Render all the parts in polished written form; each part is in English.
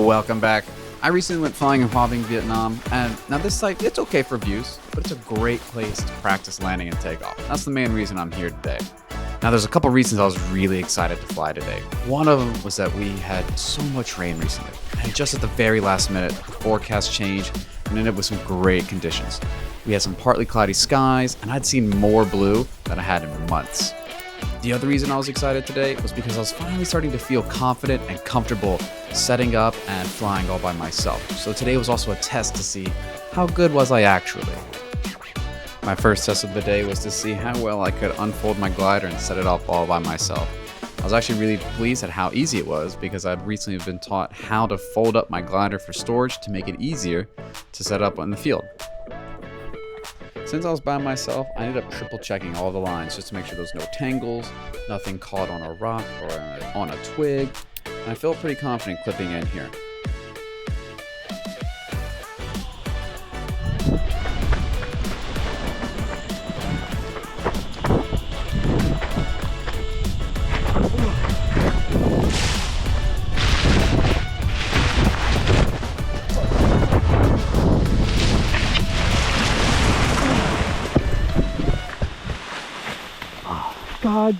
Welcome back. I recently went flying in Hoa Binh, Vietnam, and now this site, it's okay for views, but it's a great place to practice landing and takeoff. That's the main reason I'm here today. Now there's a couple reasons I was really excited to fly today. One of them was that we had so much rain recently, and just at the very last minute, the forecast changed and ended up with some great conditions. We had some partly cloudy skies, and I'd seen more blue than I had in months. The other reason I was excited today was because I was finally starting to feel confident and comfortable setting up and flying all by myself. So today was also a test to see how good was I actually. My first test of the day was to see how well I could unfold my glider and set it up all by myself. I was actually really pleased at how easy it was because I'd recently been taught how to fold up my glider for storage to make it easier to set up in the field. Since I was by myself, I ended up triple checking all the lines just to make sure there's no tangles, nothing caught on a rock or on a twig, and I felt pretty confident clipping in here. God.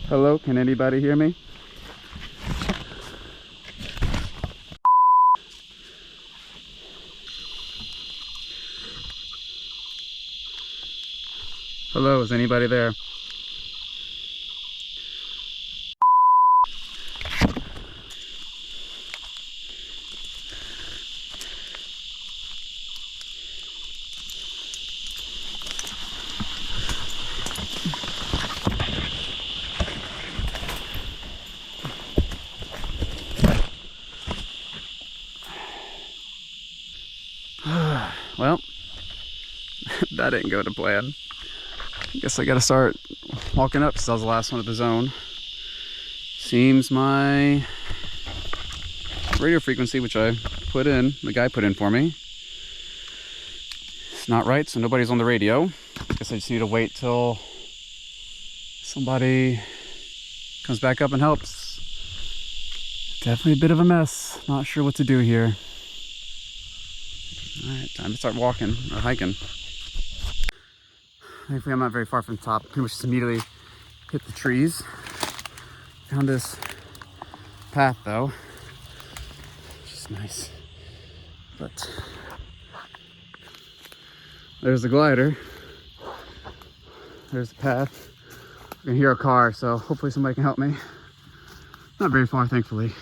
Hello, can anybody hear me? Hello, is anybody there? Well, that didn't go to plan. I guess I gotta start walking up since I was the last one at the zone. Seems my radio frequency, which I put in, the guy put in for me, it's not right, so nobody's on the radio. I guess I just need to wait till somebody comes back up and helps. Definitely a bit of a mess. Not sure what to do here. Alright, time to start walking or hiking. Thankfully I'm not very far from the top. Pretty much just immediately hit the trees. Found this path though, which is nice. But there's the glider. There's the path. I can hear a car, so hopefully somebody can help me. Not very far, thankfully.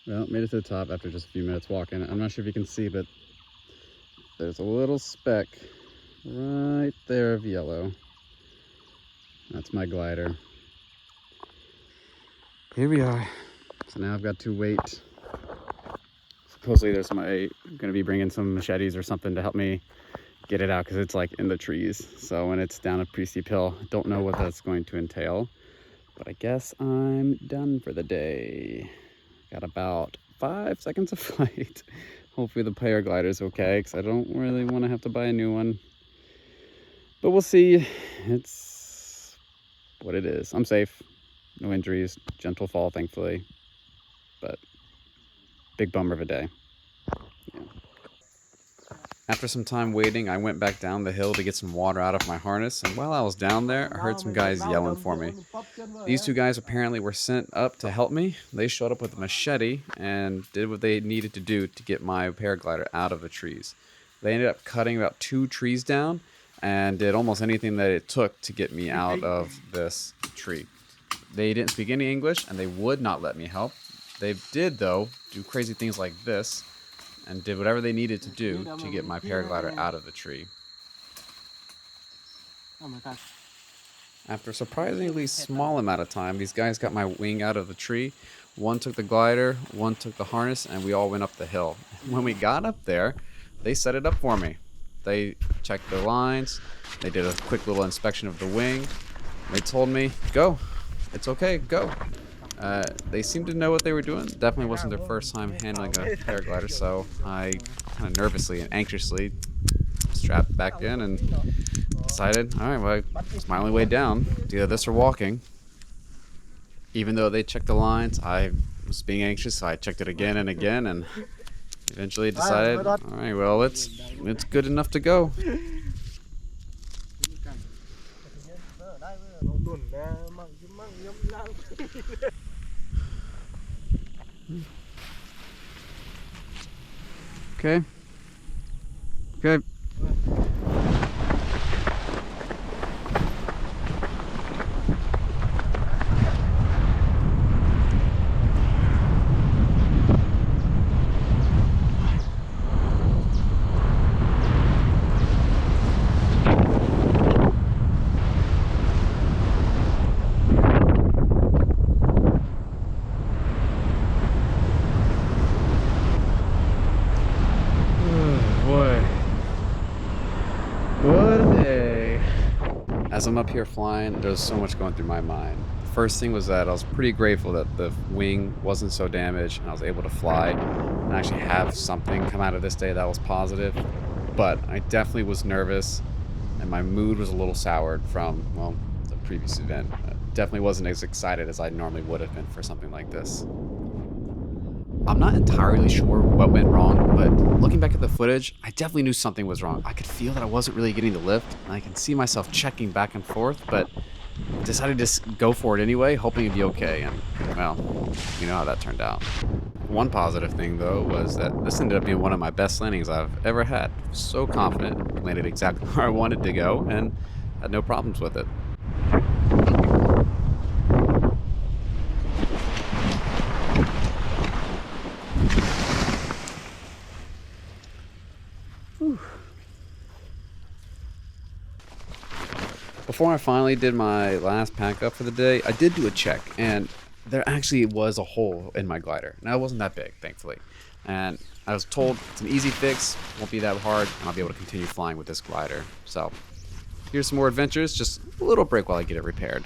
Well, made it to the top after just a few minutes walking. I'm not sure if you can see, but there's a little speck right there of yellow. That's my glider. Here we are. So now I've got to wait. Supposedly there's somebody gonna be bringing some machetes or something to help me get it out because it's like in the trees. So when it's down a pretty steep hill, don't know what that's going to entail. But I guess I'm done for the day. Got about 5 seconds of flight. Hopefully the paraglider's okay because I don't really want to have to buy a new one. But we'll see. It's what it is. I'm safe. No injuries. Gentle fall, thankfully. But big bummer of a day. Yeah. After some time waiting, I went back down the hill to get some water out of my harness, and while I was down there, I heard some guys yelling for me. These two guys apparently were sent up to help me. They showed up with a machete and did what they needed to do to get my paraglider out of the trees. They ended up cutting about 2 trees down and did almost anything that it took to get me out of this tree. They didn't speak any English, and they would not let me help. They did, though, do crazy things like this, and did whatever they needed to do to get my paraglider out of the tree. Oh my gosh. After a surprisingly small amount of time, these guys got my wing out of the tree. One took the glider, one took the harness, and we all went up the hill. When we got up there, they set it up for me. They checked the lines, they did a quick little inspection of the wing. They told me, go, it's okay, go. They seemed to know what they were doing. Definitely wasn't their first time handling a paraglider, so I kind of nervously and anxiously strapped back in and decided, all right, well, it's my only way down. It's either this or walking. Even though they checked the lines, I was being anxious, so I checked it again and again, and eventually decided, all right, well, it's good enough to go. Okay. Okay. As I'm up here flying, there's so much going through my mind. The first thing was that I was pretty grateful that the wing wasn't so damaged and I was able to fly and actually have something come out of this day that was positive. But I definitely was nervous and my mood was a little soured from, well, the previous event. I definitely wasn't as excited as I normally would have been for something like this. I'm not entirely sure what went wrong, but looking back at the footage, I definitely knew something was wrong. I could feel that I wasn't really getting the lift, and I can see myself checking back and forth, but I decided to just go for it anyway, hoping it'd be okay, and, well, you know how that turned out. One positive thing, though, was that this ended up being one of my best landings I've ever had. So confident, landed exactly where I wanted to go, and had no problems with it. Before I finally did my last pack up for the day, I did do a check, and there actually was a hole in my glider. Now, it wasn't that big, thankfully. And I was told it's an easy fix, won't be that hard, and I'll be able to continue flying with this glider. So, here's some more adventures, just a little break while I get it repaired.